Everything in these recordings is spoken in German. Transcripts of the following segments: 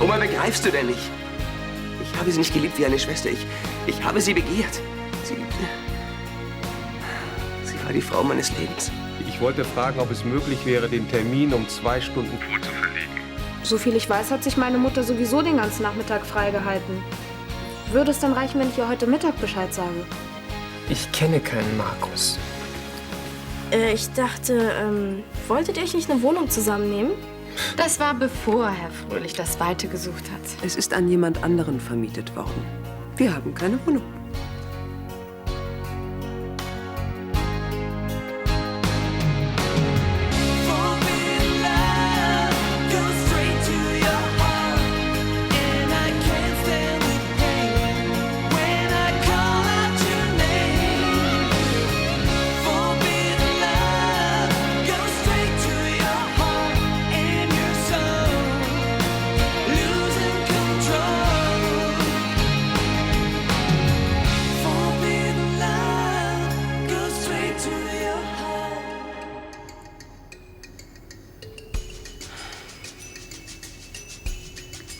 Oma, begreifst du denn nicht? Ich habe sie nicht geliebt wie eine Schwester. Ich habe sie begehrt. Sie war die Frau meines Lebens. Ich wollte fragen, ob es möglich wäre, den Termin um 2 Stunden vorzuverlegen. Soviel ich weiß, hat sich meine Mutter sowieso den ganzen Nachmittag freigehalten. Würde es dann reichen, wenn ich ihr heute Mittag Bescheid sage? Ich kenne keinen Markus. Ich dachte, wolltet ihr euch nicht eine Wohnung zusammennehmen? Das war bevor Herr Fröhlich das Weite gesucht hat. Es ist an jemand anderen vermietet worden. Wir haben keine Wohnung.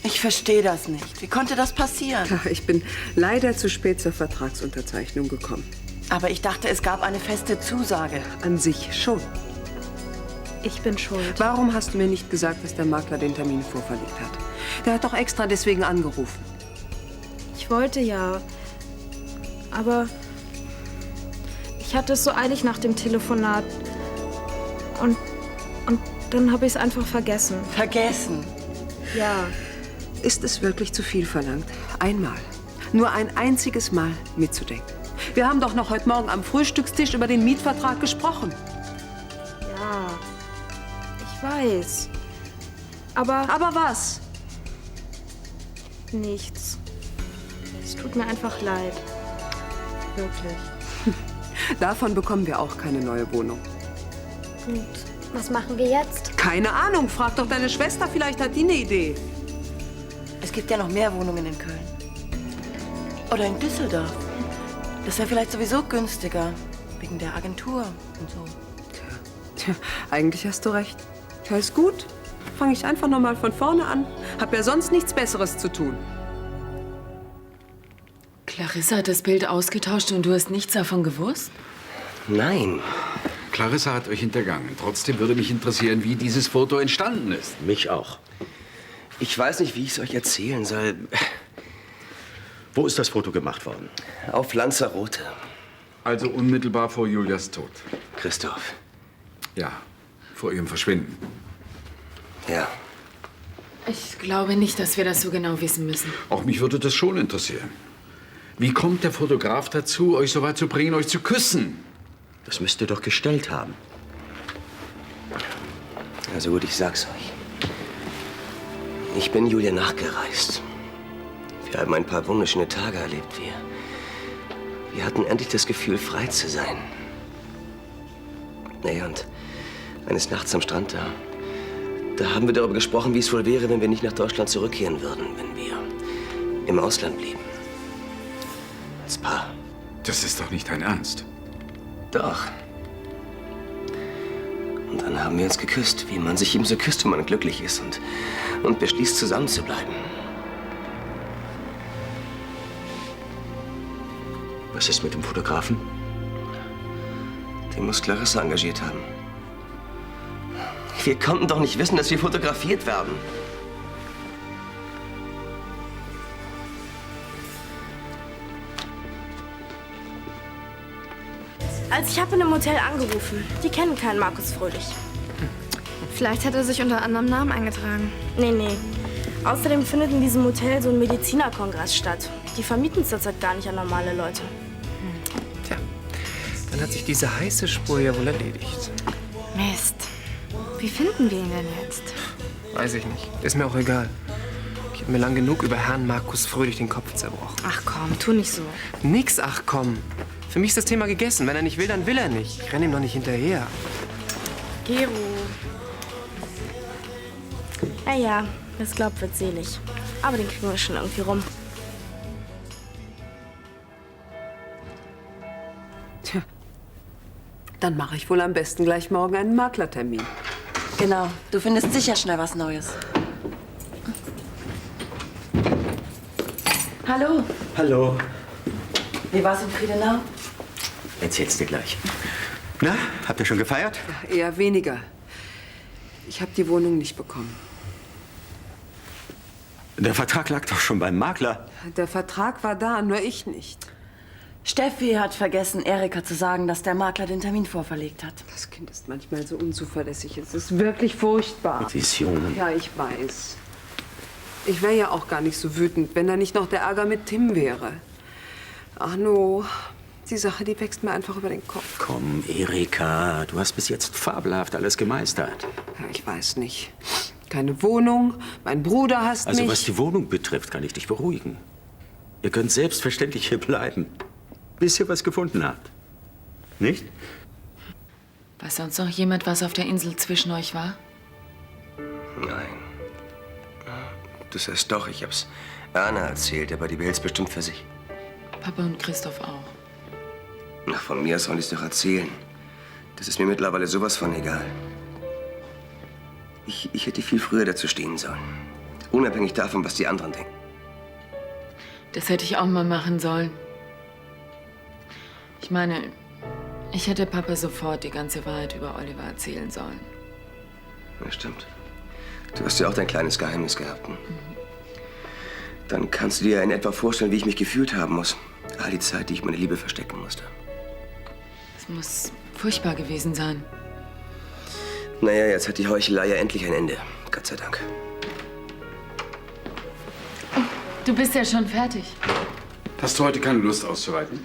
Ich verstehe das nicht. Wie konnte das passieren? Ja, ich bin leider zu spät zur Vertragsunterzeichnung gekommen. Aber ich dachte, es gab eine feste Zusage. An sich schon. Ich bin schuld. Warum hast du mir nicht gesagt, dass der Makler den Termin vorverlegt hat? Der hat doch extra deswegen angerufen. Ich wollte ja. Aber ich hatte es so eilig nach dem Telefonat. Und dann habe ich es einfach vergessen. Vergessen? Ja. Ist es wirklich zu viel verlangt? Einmal. Nur ein einziges Mal mitzudenken. Wir haben doch noch heute Morgen am Frühstückstisch über den Mietvertrag gesprochen. Ja. Ich weiß. Aber Aber was? nichts. Es tut mir einfach leid. Wirklich. Davon bekommen wir auch keine neue Wohnung. Und was machen wir jetzt? Keine Ahnung. Frag doch deine Schwester. Vielleicht hat die eine Idee. Es gibt ja noch mehr Wohnungen in Köln. Oder in Düsseldorf. Das wäre vielleicht sowieso günstiger. Wegen der Agentur und so. Tja, eigentlich hast du recht. Ja, ist gut. Fange ich einfach noch mal von vorne an. Hab ja sonst nichts Besseres zu tun. Clarissa hat das Bild ausgetauscht und du hast nichts davon gewusst? Nein. Clarissa hat euch hintergangen. Trotzdem würde mich interessieren, wie dieses Foto entstanden ist. Mich auch. Ich weiß nicht, wie ich es euch erzählen soll. Wo ist das Foto gemacht worden? Auf Lanzarote. Also unmittelbar vor Julias Tod. Christoph. Ja, vor ihrem Verschwinden. Ja. Ich glaube nicht, dass wir das so genau wissen müssen. Auch mich würde das schon interessieren. Wie kommt der Fotograf dazu, euch so weit zu bringen, euch zu küssen? Das müsst ihr doch gestellt haben. Also gut, ich sag's euch. Ich bin Julia nachgereist. Wir haben ein paar wunderschöne Tage erlebt. Wir hatten endlich das Gefühl, frei zu sein. Naja, und eines Nachts am Strand da haben wir darüber gesprochen, wie es wohl wäre, wenn wir nicht nach Deutschland zurückkehren würden, wenn wir im Ausland blieben. Als Paar. Das ist doch nicht dein Ernst. Doch. Und dann haben wir uns geküsst, wie man sich eben so küsst, wenn man glücklich ist und beschließt, zusammen zu bleiben. Was ist mit dem Fotografen? Den muss Clarissa engagiert haben. Wir konnten doch nicht wissen, dass wir fotografiert werden. Also ich habe in einem Hotel angerufen. Die kennen keinen Markus Fröhlich. Vielleicht hat er sich unter anderem Namen eingetragen. Nee. Außerdem findet in diesem Hotel so ein Medizinerkongress statt. Die vermieten es zurzeit gar nicht an normale Leute. Tja, dann hat sich diese heiße Spur ja wohl erledigt. Mist. Wie finden wir ihn denn jetzt? Weiß ich nicht. Ist mir auch egal. Ich habe mir lang genug über Herrn Markus Fröhlich den Kopf zerbrochen. Ach komm, tu nicht so. Nix, ach komm. Für mich ist das Thema gegessen. Wenn er nicht will, dann will er nicht. Ich renne ihm doch nicht hinterher. Gero. Ja, das glaubt wird selig. Aber den kriegen wir schon irgendwie rum. Tja, dann mache ich wohl am besten gleich morgen einen Maklertermin. Genau. Du findest sicher schnell was Neues. Hallo. Hallo. Wie war's in Friedenau? Erzähl's dir gleich. Na, habt ihr schon gefeiert? Eher weniger. Ich habe die Wohnung nicht bekommen. Der Vertrag lag doch schon beim Makler. Der Vertrag war da, nur ich nicht. Steffi hat vergessen, Erika zu sagen, dass der Makler den Termin vorverlegt hat. Das Kind ist manchmal so unzuverlässig. Es ist wirklich furchtbar. Visionen. Ja, ich weiß. Ich wäre ja auch gar nicht so wütend, wenn da nicht noch der Ärger mit Tim wäre. Arno, die Sache, die wächst mir einfach über den Kopf. Komm, Erika, du hast bis jetzt fabelhaft alles gemeistert. Ja, ich weiß nicht. Keine Wohnung, mein Bruder hasst mich. Also was die Wohnung betrifft, kann ich dich beruhigen. Ihr könnt selbstverständlich hier bleiben, bis ihr was gefunden habt. Nicht? Weiß sonst noch jemand, was auf der Insel zwischen euch war? Nein. Das heißt doch, ich hab's Erna erzählt, aber die behält's bestimmt für sich. Papa und Christoph auch. Na, von mir aus sollen die's doch erzählen. Das ist mir mittlerweile sowas von egal. Ich hätte viel früher dazu stehen sollen. Unabhängig davon, was die anderen denken. Das hätte ich auch mal machen sollen. Ich meine, ich hätte Papa sofort die ganze Wahrheit über Oliver erzählen sollen. Ja, stimmt. Du hast ja auch dein kleines Geheimnis gehabt. Hm? Dann kannst du dir ja in etwa vorstellen, wie ich mich gefühlt haben muss. All die Zeit, die ich meine Liebe verstecken musste. Es muss furchtbar gewesen sein. Naja, jetzt hat die Heuchelei ja endlich ein Ende. Gott sei Dank. Du bist ja schon fertig. Hast du heute keine Lust auszureiten?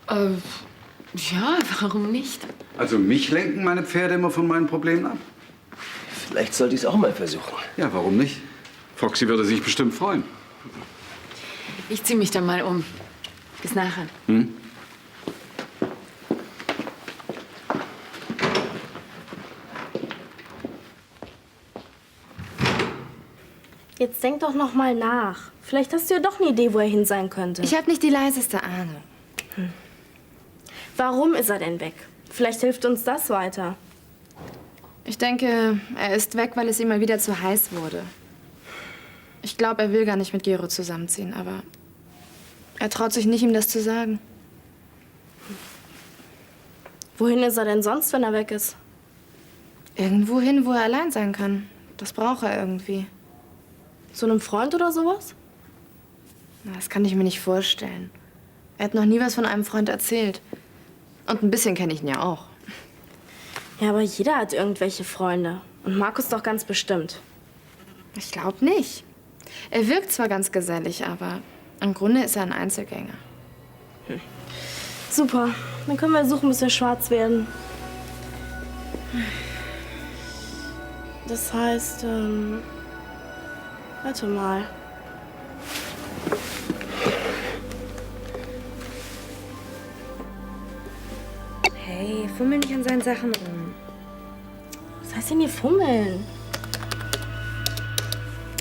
Ja, warum nicht? Also mich lenken meine Pferde immer von meinen Problemen ab? Vielleicht sollte ich es auch mal versuchen. Ja, warum nicht? Foxy würde sich bestimmt freuen. Ich zieh mich dann mal um. Bis nachher. Hm? Jetzt denk doch noch mal nach. Vielleicht hast du ja doch eine Idee, wo er hin sein könnte. Ich habe nicht die leiseste Ahnung. Warum ist er denn weg? Vielleicht hilft uns das weiter. Ich denke, er ist weg, weil es ihm mal wieder zu heiß wurde. Ich glaube, er will gar nicht mit Gero zusammenziehen, aber er traut sich nicht, ihm das zu sagen. Wohin ist er denn sonst, wenn er weg ist? Irgendwo hin, wo er allein sein kann. Das braucht er irgendwie. Zu einem Freund oder sowas? Na, das kann ich mir nicht vorstellen. Er hat noch nie was von einem Freund erzählt. Und ein bisschen kenne ich ihn ja auch. Ja, aber jeder hat irgendwelche Freunde. Und Markus doch ganz bestimmt. Ich glaube nicht. Er wirkt zwar ganz gesellig, aber im Grunde ist er ein Einzelgänger. Super. Dann können wir suchen, bis wir schwarz werden. Das heißt, warte mal. Hey, fummel nicht an seinen Sachen rum. Was heißt denn hier fummeln?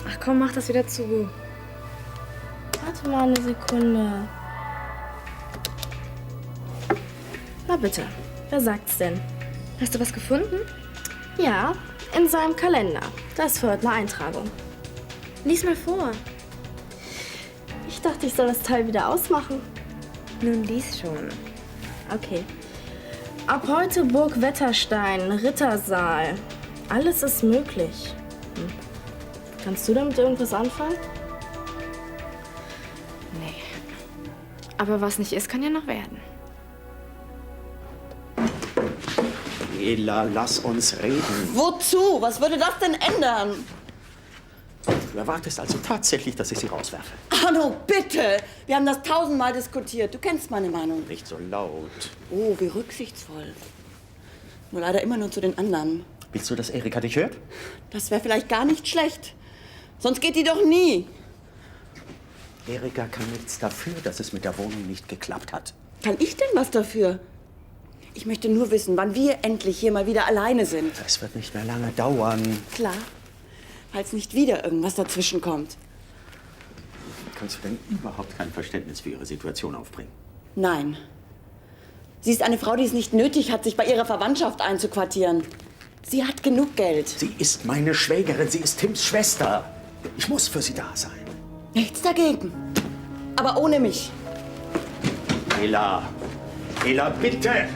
Ach komm, mach das wieder zu. Warte mal eine Sekunde. Na bitte, wer sagt's denn? Hast du was gefunden? Ja, in seinem Kalender. Da ist für heute eine Eintragung. Lies mal vor. Ich dachte, ich soll das Teil wieder ausmachen. Nun, lies schon. Okay. Ab heute Burg Wetterstein, Rittersaal. Alles ist möglich. Kannst du damit irgendwas anfangen? Nee. Aber was nicht ist, kann ja noch werden. Ela, lass uns reden. Wozu? Was würde das denn ändern? Du erwartest also tatsächlich, dass ich sie rauswerfe? Arno, bitte! Wir haben das 1000-mal diskutiert. Du kennst meine Meinung. Nicht so laut. Oh, wie rücksichtsvoll. Nur leider immer nur zu den anderen. Willst du, dass Erika dich hört? Das wäre vielleicht gar nicht schlecht. Sonst geht die doch nie. Erika kann nichts dafür, dass es mit der Wohnung nicht geklappt hat. Kann ich denn was dafür? Ich möchte nur wissen, wann wir endlich hier mal wieder alleine sind. Es wird nicht mehr lange dauern. Klar. Falls nicht wieder irgendwas dazwischen kommt. Kannst du denn überhaupt kein Verständnis für ihre Situation aufbringen? Nein. Sie ist eine Frau, die es nicht nötig hat, sich bei ihrer Verwandtschaft einzuquartieren. Sie hat genug Geld. Sie ist meine Schwägerin, sie ist Tims Schwester. Ich muss für sie da sein. Nichts dagegen. Aber ohne mich. Ela, Ela, bitte!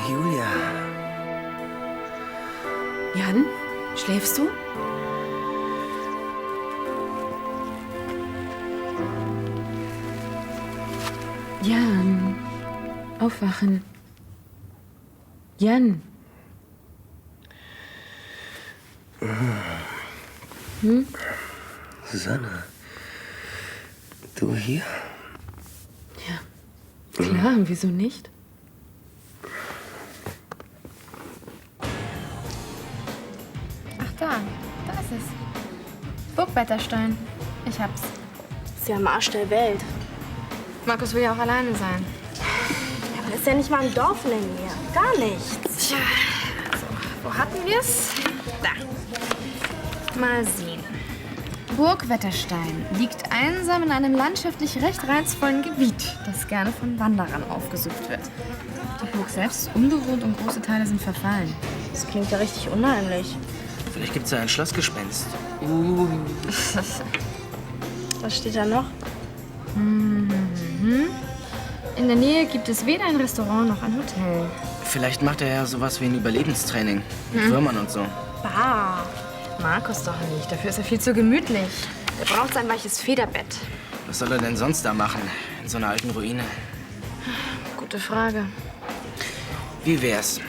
Julia. Jan, schläfst du? Jan, aufwachen. Jan. Hm? Susanne. Du hier? Ja. Klar, wieso nicht? Da ist es. Burgwetterstein. Ich hab's. Das ist ja am Arsch der Welt. Markus will ja auch alleine sein. Ja, aber ist ja nicht mal ein Dorf in der Nähe. Gar nichts. Tja, also, wo hatten wir's? Da. Mal sehen. Burgwetterstein liegt einsam in einem landschaftlich recht reizvollen Gebiet, das gerne von Wanderern aufgesucht wird. Die Burg selbst ist unbewohnt und große Teile sind verfallen. Das klingt ja richtig unheimlich. Vielleicht gibt's da ein Schlossgespenst. Was steht da noch? In der Nähe gibt es weder ein Restaurant noch ein Hotel. Vielleicht macht er ja sowas wie ein Überlebenstraining. Mit Würmern und so. Bah, Markus doch nicht. Dafür ist er viel zu gemütlich. Er braucht sein weiches Federbett. Was soll er denn sonst da machen? In so einer alten Ruine? Gute Frage. Wie wär's?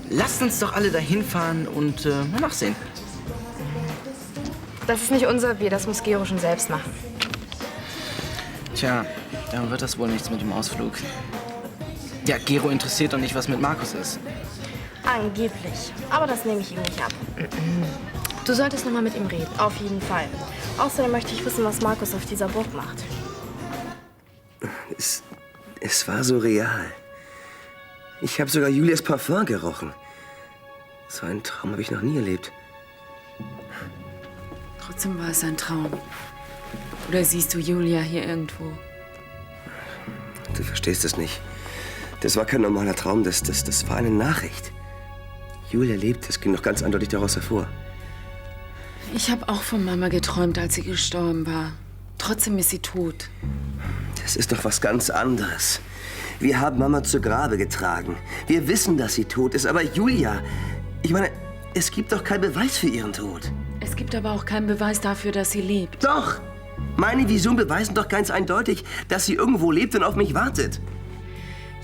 Lasst uns doch alle dahin fahren und mal nachsehen. Das ist nicht unser Bier, das muss Gero schon selbst machen. Tja, dann wird das wohl nichts mit dem Ausflug. Ja, Gero interessiert doch nicht, was mit Markus ist. Angeblich. Aber das nehme ich ihm nicht ab. Du solltest noch mal mit ihm reden. Auf jeden Fall. Außerdem möchte ich wissen, was Markus auf dieser Burg macht. Es war so real. Ich habe sogar Julias Parfum gerochen. So einen Traum habe ich noch nie erlebt. Trotzdem war es ein Traum. Oder siehst du Julia hier irgendwo? Du verstehst es nicht. Das war kein normaler Traum, das war eine Nachricht. Julia lebt, das ging doch ganz eindeutig daraus hervor. Ich habe auch von Mama geträumt, als sie gestorben war. Trotzdem ist sie tot. Das ist doch was ganz anderes. Wir haben Mama zu Grabe getragen. Wir wissen, dass sie tot ist, aber Julia... Ich meine, es gibt doch keinen Beweis für ihren Tod. Es gibt aber auch keinen Beweis dafür, dass sie lebt. Doch! Meine Visionen beweisen doch ganz eindeutig, dass sie irgendwo lebt und auf mich wartet.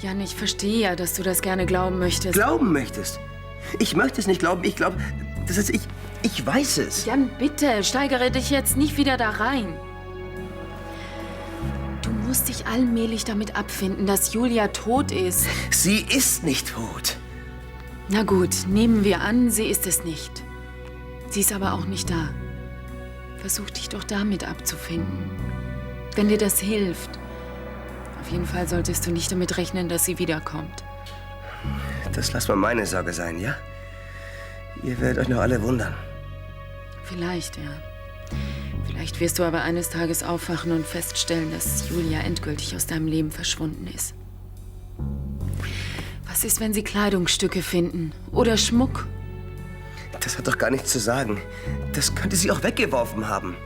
Jan, ich verstehe ja, dass du das gerne glauben möchtest. Glauben möchtest? Ich möchte es nicht glauben. Ich glaube, das ist ich weiß es. Jan, bitte, steigere dich jetzt nicht wieder da rein. Du musst dich allmählich damit abfinden, dass Julia tot ist. Sie ist nicht tot. Na gut, nehmen wir an, sie ist es nicht. Sie ist aber auch nicht da. Versuch dich doch damit abzufinden. Wenn dir das hilft. Auf jeden Fall solltest du nicht damit rechnen, dass sie wiederkommt. Das lass mal meine Sorge sein, ja? Ihr werdet euch noch alle wundern. Vielleicht, ja. Vielleicht wirst du aber eines Tages aufwachen und feststellen, dass Julia endgültig aus deinem Leben verschwunden ist. Was ist, wenn sie Kleidungsstücke finden? Oder Schmuck? Das hat doch gar nichts zu sagen. Das könnte sie auch weggeworfen haben.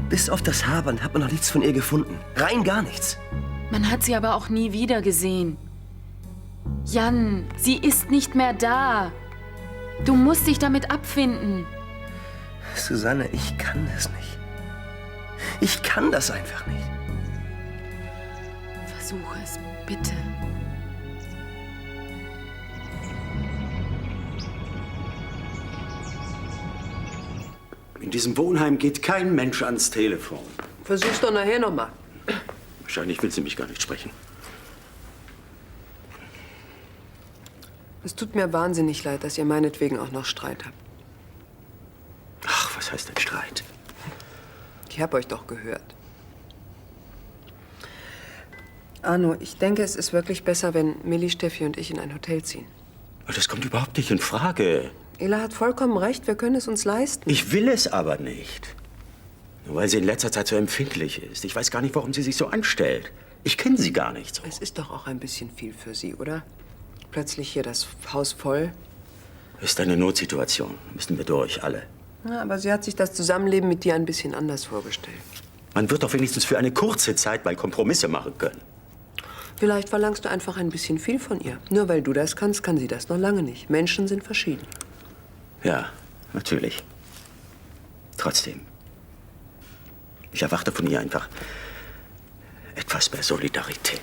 Bis auf das Haarband hat man noch nichts von ihr gefunden. Rein gar nichts. Man hat sie aber auch nie wieder gesehen. Jan, sie ist nicht mehr da. Du musst dich damit abfinden. Susanne, ich kann das nicht. Ich kann das einfach nicht. Versuche es, bitte. In diesem Wohnheim geht kein Mensch ans Telefon. Versuch's doch nachher noch mal. Wahrscheinlich will sie mich gar nicht sprechen. Es tut mir wahnsinnig leid, dass ihr meinetwegen auch noch Streit habt. Ach, was heißt denn Streit? Ich hab euch doch gehört. Arno, ich denke, es ist wirklich besser, wenn Milli, Steffi und ich in ein Hotel ziehen. Das kommt überhaupt nicht in Frage. Ela hat vollkommen recht, wir können es uns leisten. Ich will es aber nicht. Nur weil sie in letzter Zeit so empfindlich ist. Ich weiß gar nicht, warum sie sich so anstellt. Ich kenne sie gar nicht so. Es ist doch auch ein bisschen viel für sie, oder? Plötzlich hier das Haus voll. Ist eine Notsituation. Müssen wir durch, alle. Ja, aber sie hat sich das Zusammenleben mit dir ein bisschen anders vorgestellt. Man wird doch wenigstens für eine kurze Zeit mal Kompromisse machen können. Vielleicht verlangst du einfach ein bisschen viel von ihr. Nur weil du das kannst, kann sie das noch lange nicht. Menschen sind verschieden. Ja, natürlich. Trotzdem. Ich erwarte von ihr einfach etwas mehr Solidarität.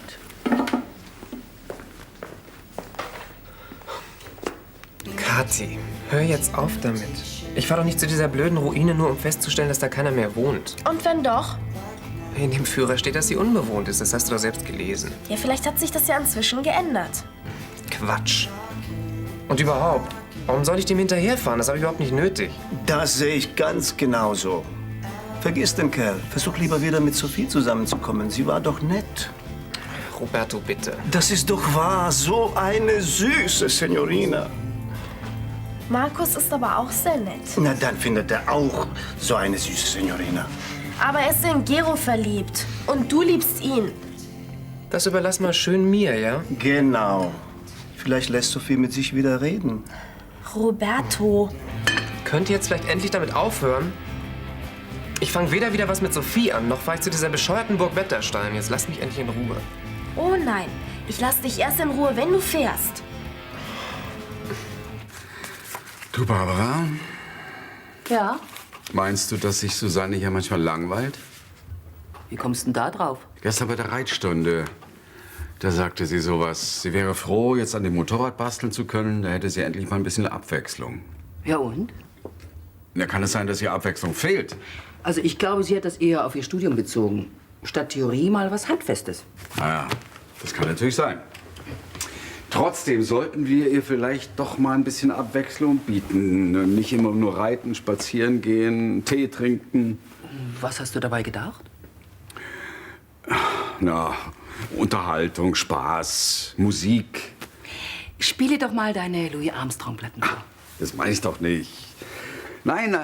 Kathi, hör jetzt auf damit. Ich fahr doch nicht zu dieser blöden Ruine, nur um festzustellen, dass da keiner mehr wohnt. Und wenn doch? In dem Führer steht, dass sie unbewohnt ist. Das hast du doch selbst gelesen. Ja, vielleicht hat sich das ja inzwischen geändert. Quatsch. Und überhaupt, warum soll ich dem hinterherfahren? Das habe ich überhaupt nicht nötig. Das sehe ich ganz genauso. Vergiss den Kerl. Versuch lieber wieder mit Sophie zusammenzukommen. Sie war doch nett. Roberto, bitte. Das ist doch wahr. So eine süße Signorina. Markus ist aber auch sehr nett. Na, dann findet er auch so eine süße Signorina. Aber er ist in Gero verliebt. Und du liebst ihn. Das überlass mal schön mir, ja? Genau. Vielleicht lässt Sophie mit sich wieder reden. Roberto. Könnt ihr jetzt vielleicht endlich damit aufhören? Ich fange weder wieder was mit Sophie an, noch fahr ich zu dieser bescheuerten Burg Wetterstein. Jetzt lasst mich endlich in Ruhe. Oh nein, ich lass dich erst in Ruhe, wenn du fährst. Du, Barbara, Ja? meinst du, dass sich Susanne hier manchmal langweilt? Wie kommst du denn da drauf? Gestern bei der Reitstunde, da sagte sie sowas. Sie wäre froh, jetzt an dem Motorrad basteln zu können. Da hätte sie endlich mal ein bisschen Abwechslung. Ja und? Da kann es sein, dass ihr Abwechslung fehlt. Also ich glaube, sie hat das eher auf ihr Studium bezogen. Statt Theorie mal was Handfestes. Naja, das kann natürlich sein. Trotzdem sollten wir ihr vielleicht doch mal ein bisschen Abwechslung bieten. Nicht immer nur reiten, spazieren gehen, Tee trinken. Was hast du dabei gedacht? Na, Unterhaltung, Spaß, Musik. Spiele doch mal deine Louis Armstrong-Platten vor. Das meine ich doch nicht. Nein,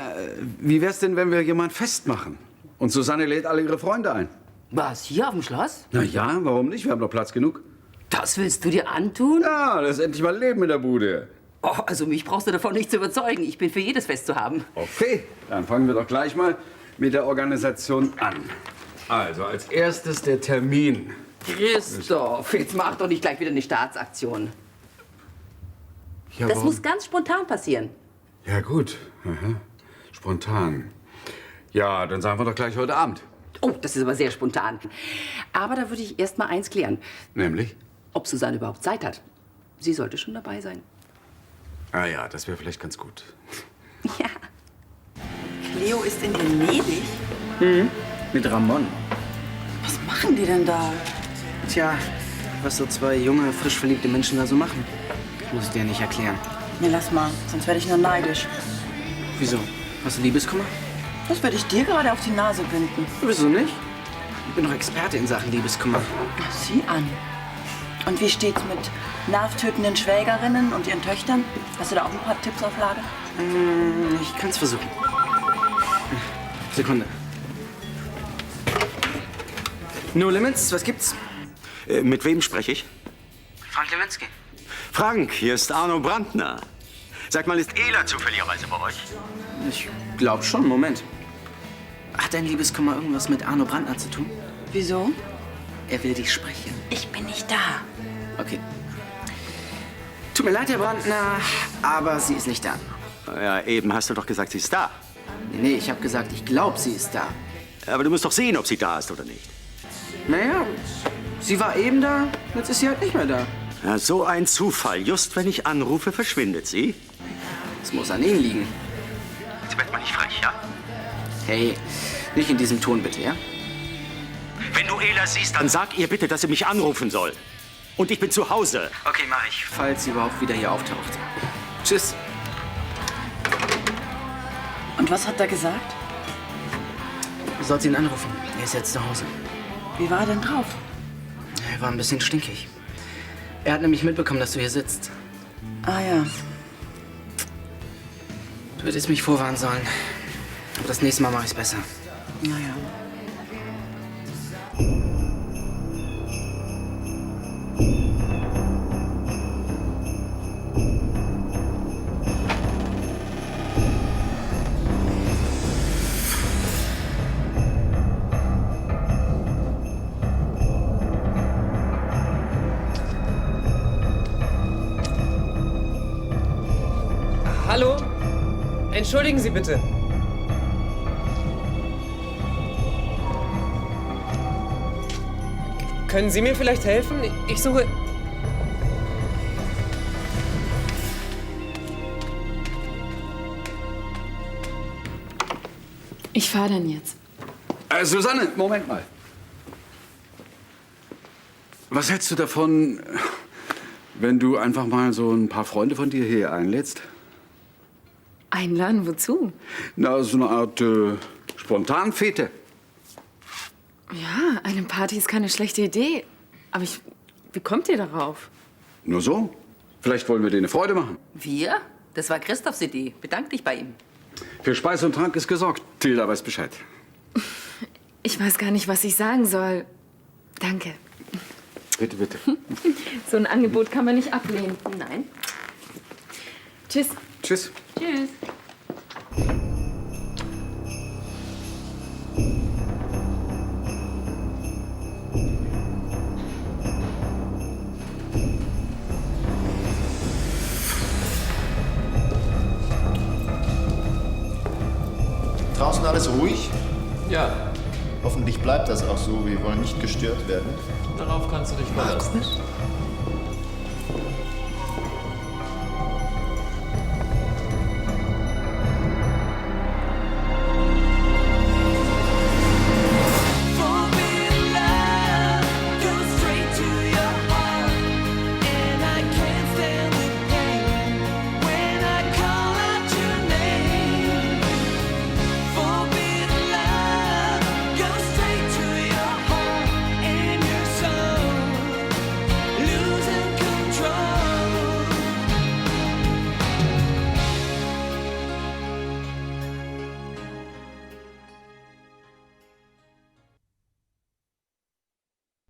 wie wär's denn, wenn wir jemand festmachen? Und Susanne lädt alle ihre Freunde ein. Was, hier auf dem Schloss? Na ja, warum nicht? Wir haben doch Platz genug. Das willst du dir antun? Ja, das ist endlich mal Leben in der Bude. Oh, also mich brauchst du davon nicht zu überzeugen. Ich bin für jedes Fest zu haben. Okay, dann fangen wir doch gleich mal mit der Organisation an. Also, als erstes der Termin. Christoph, jetzt mach doch nicht gleich wieder eine Staatsaktion. Ja, Das warum? muss ganz spontan passieren. Ja, gut. Aha. Spontan. Ja, dann sagen wir doch gleich heute Abend. Oh, das ist aber sehr spontan. Aber da würde ich erst mal eins klären. Nämlich? Ob Susanne überhaupt Zeit hat. Sie sollte schon dabei sein. Ah ja, das wäre vielleicht ganz gut. Ja. Cleo ist in Venedig? Mit Ramon. Was machen die denn da? Tja, was so zwei junge, frisch verliebte Menschen da so machen, muss ich dir nicht erklären. Nee, lass mal, sonst werde ich nur neidisch. Wieso? Hast du Liebeskummer? Das werde ich dir gerade auf die Nase binden. Wieso nicht? Ich bin doch Experte in Sachen Liebeskummer. Ach, sieh an. Und wie steht's mit nervtötenden Schwägerinnen und ihren Töchtern? Hast du da auch ein paar Tipps auf Lager? Ich kann's versuchen. Sekunde. No Limits, was gibt's? Mit wem spreche ich? Frank Lewinsky. Frank, hier ist Arno Brandner. Sag mal, ist Ela zufälligerweise bei euch? Ich glaub schon, Moment. Hat dein Liebeskummer irgendwas mit Arno Brandner zu tun? Wieso? Er will dich sprechen. Ich bin nicht da. Okay. Tut mir leid, Herr Brandner, aber sie ist nicht da. Ja, eben hast du doch gesagt, sie ist da. Nee, ich habe gesagt, ich glaube, sie ist da. Aber du musst doch sehen, ob sie da ist oder nicht. Naja, sie war eben da, jetzt ist sie halt nicht mehr da. Ja, so ein Zufall. Just wenn ich anrufe, verschwindet sie. Es muss an Ihnen liegen. Jetzt wird man nicht frech, ja? Hey, nicht in diesem Ton bitte, ja? Wenn du Ela siehst, dann sag ihr bitte, dass sie mich anrufen soll. Und ich bin zu Hause. Okay, mach ich. Falls sie überhaupt wieder hier auftaucht. Tschüss. Und was hat er gesagt? Du sollst ihn anrufen. Er ist jetzt zu Hause. Wie war er denn drauf? Er war ein bisschen stinkig. Er hat nämlich mitbekommen, dass du hier sitzt. Ah ja. Du hättest mich vorwarnen sollen. Aber das nächste Mal mache ich es besser. Naja. Hallo? Entschuldigen Sie bitte. Können Sie mir vielleicht helfen? Ich suche... Ich fahre dann jetzt. Susanne, Moment mal. Was hältst du davon, wenn du einfach mal so ein paar Freunde von dir hier einlädst? Einladen, wozu? Na, so eine Art Spontanfete. Ja, eine Party ist keine schlechte Idee. Aber wie kommt ihr darauf? Nur so. Vielleicht wollen wir dir eine Freude machen. Wir? Das war Christophs Idee. Bedank dich bei ihm. Für Speis und Trank ist gesorgt. Tilda weiß Bescheid. Ich weiß gar nicht, was ich sagen soll. Danke. Bitte, bitte. So ein Angebot kann man nicht ablehnen. Nein. Tschüss. Tschüss. Tschüss. Draußen alles ruhig? Ja. Hoffentlich bleibt das auch so. Wir wollen nicht gestört werden. Darauf kannst du dich verlassen.